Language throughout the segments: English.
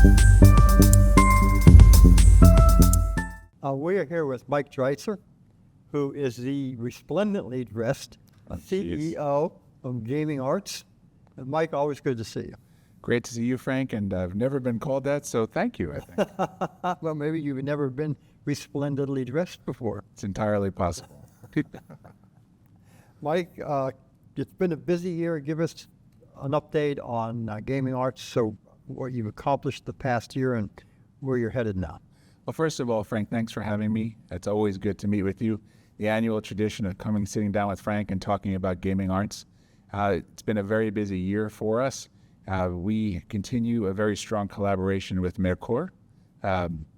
We are here with Mike Dreitzer, who is the resplendently dressed CEO of Gaming Arts. And Mike, always good to see you. Great to see you, Frank, and I've never been called that, so thank you, I think. Well, maybe you've never been resplendently dressed before. It's entirely possible. Mike, it's been a busy year. Give us an update on Gaming Arts, so what you've accomplished the past year and where you're headed now. Well, first of all, Frank, thanks for having me. It's always good to meet with you. The annual tradition of sitting down with Frank and talking about Gaming Arts. It's been a very busy year for us. We continue a very strong collaboration with Mercure.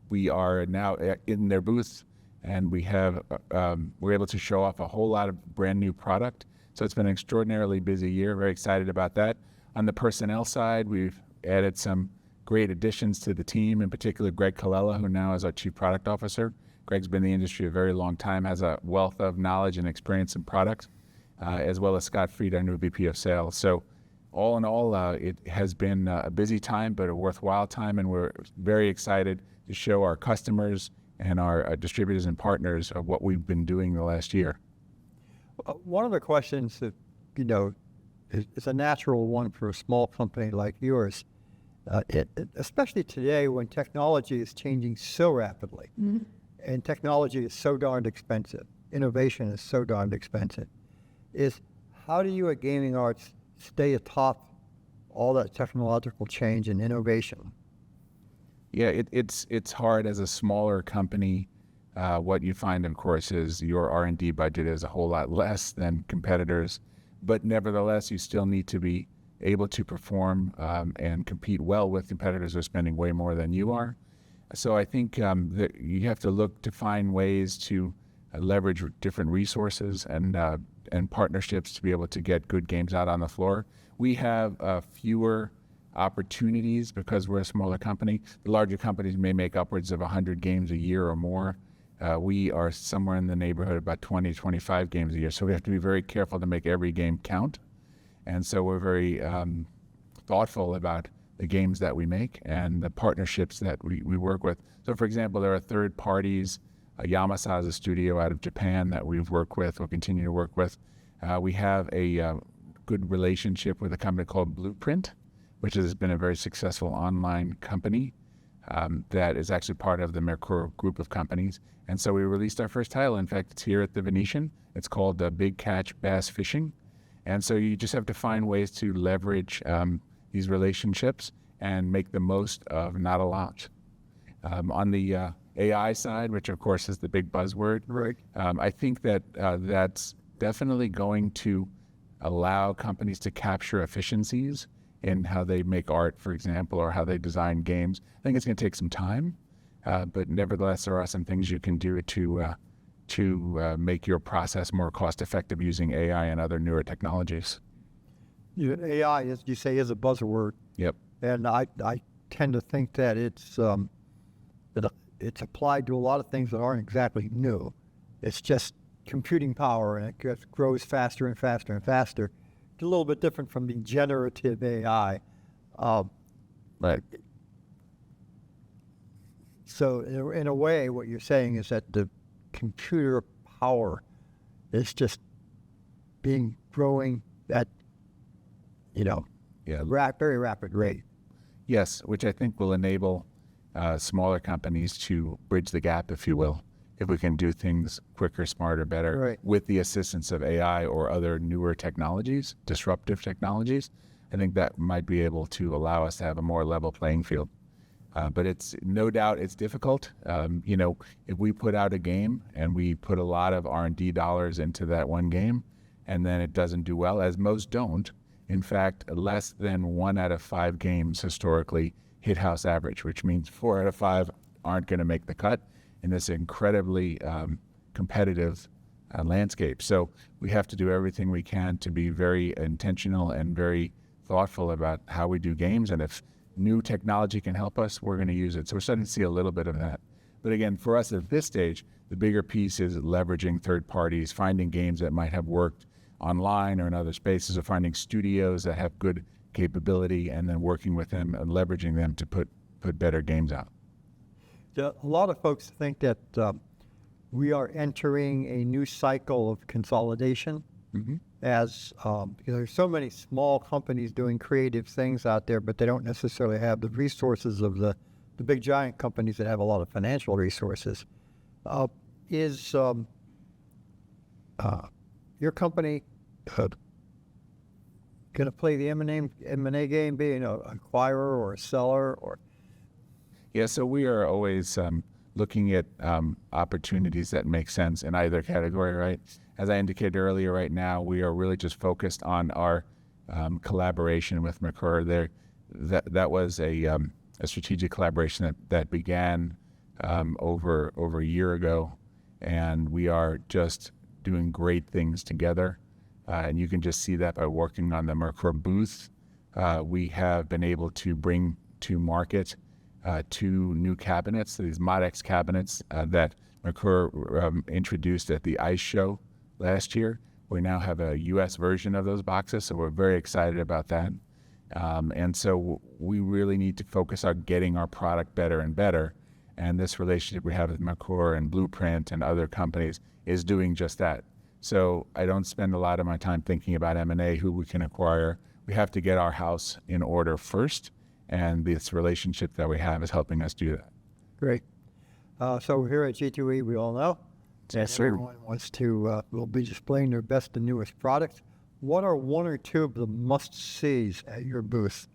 We are now in their booth, and we're able to show off a whole lot of brand new product. So it's been an extraordinarily busy year. Very excited about that. On the personnel side, we've added some great additions to the team, in particular Greg Colella, who now is our Chief Product Officer. Greg's been in the industry a very long time, has a wealth of knowledge and experience in product, as well as Scott Fried, our new VP of Sales. So all in all, it has been a busy time, but a worthwhile time, and we're very excited to show our customers and our distributors and partners of what we've been doing the last year. One of the questions that, is a natural one for a small company like yours, especially today when technology is changing so rapidly, and technology is so darned expensive, innovation is so darned expensive, is how do you at Gaming Arts stay atop all that technological change and innovation? Yeah, it's hard as a smaller company. What you find, of course, is your R&D budget is a whole lot less than competitors, but nevertheless, you still need to be able to perform and compete well with competitors who are spending way more than you are. So I think that you have to look to find ways to leverage different resources and partnerships to be able to get good games out on the floor. We have fewer opportunities because we're a smaller company. The larger companies may make upwards of 100 games a year or more. We are somewhere in the neighborhood of about 20, 25 games a year. So we have to be very careful to make every game count. And so we're very thoughtful about the games that we make and the partnerships that we work with. So, for example, there are third parties. Yamasa is a studio out of Japan that we've worked with, or continue to work with. We have a good relationship with a company called Blueprint, which has been a very successful online company that is actually part of the Mercure group of companies. And so we released our first title. In fact, it's here at the Venetian. It's called Big Catch Bass Fishing. And so you just have to find ways to leverage these relationships and make the most of not a lot. On the AI side, which of course is the big buzzword, Right. I think that that's definitely going to allow companies to capture efficiencies in how they make art, for example, or how they design games. I think it's going to take some time, but nevertheless, there are some things you can do to make your process more cost-effective using AI and other newer technologies. AI, as you say, is a buzzword. Yep. And I tend to think that it's applied to a lot of things that aren't exactly new. It's just computing power, and it grows faster and faster and faster. It's a little bit different from the generative AI. So in a way, what you're saying is that the computer power is just growing at, very rapid rate. Yes, which I think will enable smaller companies to bridge the gap, if you will, if we can do things quicker, smarter, better, Right. with the assistance of AI or other newer technologies, disruptive technologies. I think that might be able to allow us to have a more level playing field. But it's no doubt it's difficult. If we put out a game and we put a lot of R&D dollars into that one game, and then it doesn't do well, as most don't. In fact, less than 1 out of 5 games historically hit house average, which means 4 out of 5 aren't going to make the cut in this incredibly competitive landscape. So we have to do everything we can to be very intentional and very thoughtful about how we do games. And if new technology can help us, we're going to use it. So we're starting to see a little bit of that. But again, for us at this stage, the bigger piece is leveraging third parties, finding games that might have worked online or in other spaces, or finding studios that have good capability and then working with them and leveraging them to put put better games out. A lot of folks think that we are entering a new cycle of consolidation as because there's so many small companies doing creative things out there, but they don't necessarily have the resources of the big giant companies that have a lot of financial resources. Is your company going to play the M&A game, being an acquirer or a seller? Or Yeah, so we are always looking at opportunities that make sense in either category, right? As I indicated earlier, right now we are really just focused on our collaboration with Mercure. That was a strategic collaboration that began over a year ago, and we are just doing great things together. And you can just see that by working on the Mercure booth. We have been able to bring to market 2 new cabinets, these ModX cabinets that Mercure introduced at the ICE show last year. We now have a US version of those boxes, so we're very excited about that. And so we really need to focus on getting our product better and better. And this relationship we have with Mercure and Blueprint and other companies is doing just that. So I don't spend a lot of my time thinking about M&A, who we can acquire. We have to get our house in order first, and this relationship that we have is helping us do that. great. So here at G2E, we all know Yes, sir. everyone wants to will be displaying their best and newest products. What are 1 or 2 of the must-sees at your booth?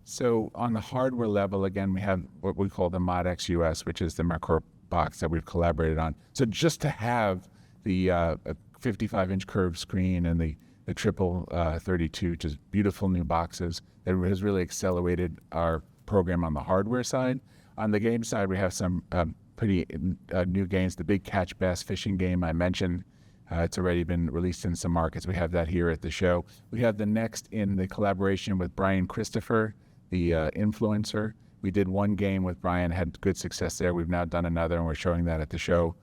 So on the hardware level, again, we have what we call the ModX US, which is the Mercure box that we've collaborated on. So just to have the 55-inch curved screen and the triple 32, just beautiful new boxes, that has really accelerated our program on the hardware side. On the game side, we have some pretty new games. The Big Catch Bass fishing game I mentioned, it's already been released in some markets. We have that here at the show. We have the next in the collaboration with Brian Christopher, the influencer. We did 1 game with Brian, had good success there. We've now done another, and we're showing that at the show.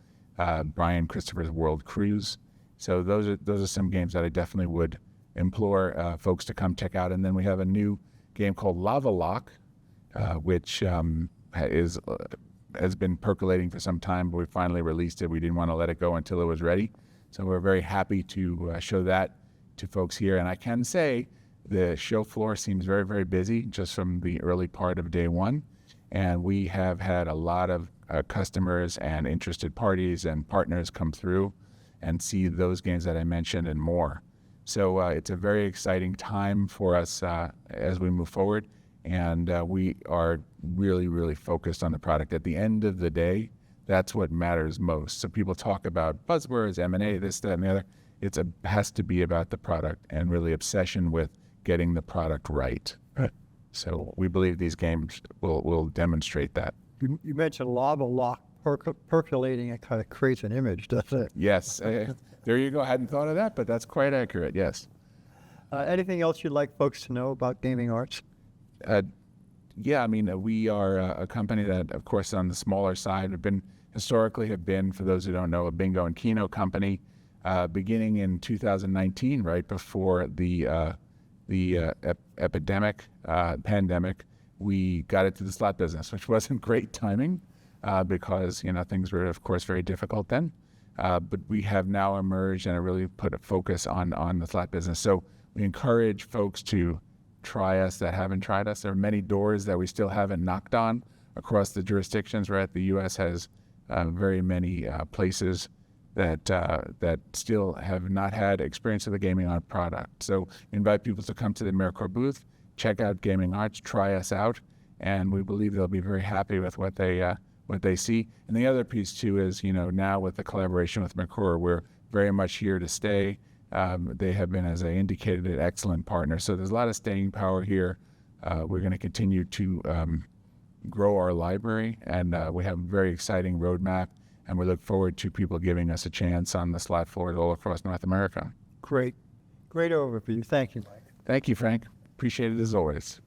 Brian Christopher's World Cruise. So those are some games that I definitely would implore folks to come check out. And then we have a new game called Lava Lock, which has been percolating for some time, but we finally released it. We didn't want to let it go until it was ready. So we're very happy to show that to folks here. And I can say the show floor seems very, very busy just from the early part of day 1. And we have had a lot of customers and interested parties and partners come through and see those games that I mentioned and more. So it's a very exciting time for us as we move forward. And we are really, really focused on the product. At the end of the day, that's what matters most. So people talk about buzzwords, M&A, this, that, and the other. It has to be about the product and really obsession with getting the product right. So we believe these games will demonstrate that. You mentioned Lava Lock percolating. It kind of creates an image, doesn't it? Yes. There you go. I hadn't thought of that, but that's quite accurate. Yes. Anything else you'd like folks to know about gaming arts? Yeah, I mean, we are a company that, of course, on the smaller side, historically have been, for those who don't know, a bingo and keno company, beginning in 2019, right before the pandemic. We got into the slot business, which wasn't great timing because things were, of course, very difficult then. But we have now emerged and really put a focus on the slot business. So we encourage folks to try us that haven't tried us. There are many doors that we still haven't knocked on across the jurisdictions, right? The U.S. has very many places that still have not had experience with the gaming art product. So we invite people to come to the Mercure booth, check out gaming arts, try us out, and we believe they'll be very happy with what they see. And the other piece too is, now with the collaboration with Mercure, we're very much here to stay. They have been, as I indicated, an excellent partner. So there's a lot of staying power here. We're going to continue to grow our library, and we have a very exciting roadmap, and we look forward to people giving us a chance on the slot floors all across North America. Great overview. Thank you, Mike. Thank you, Frank. Appreciate it as always.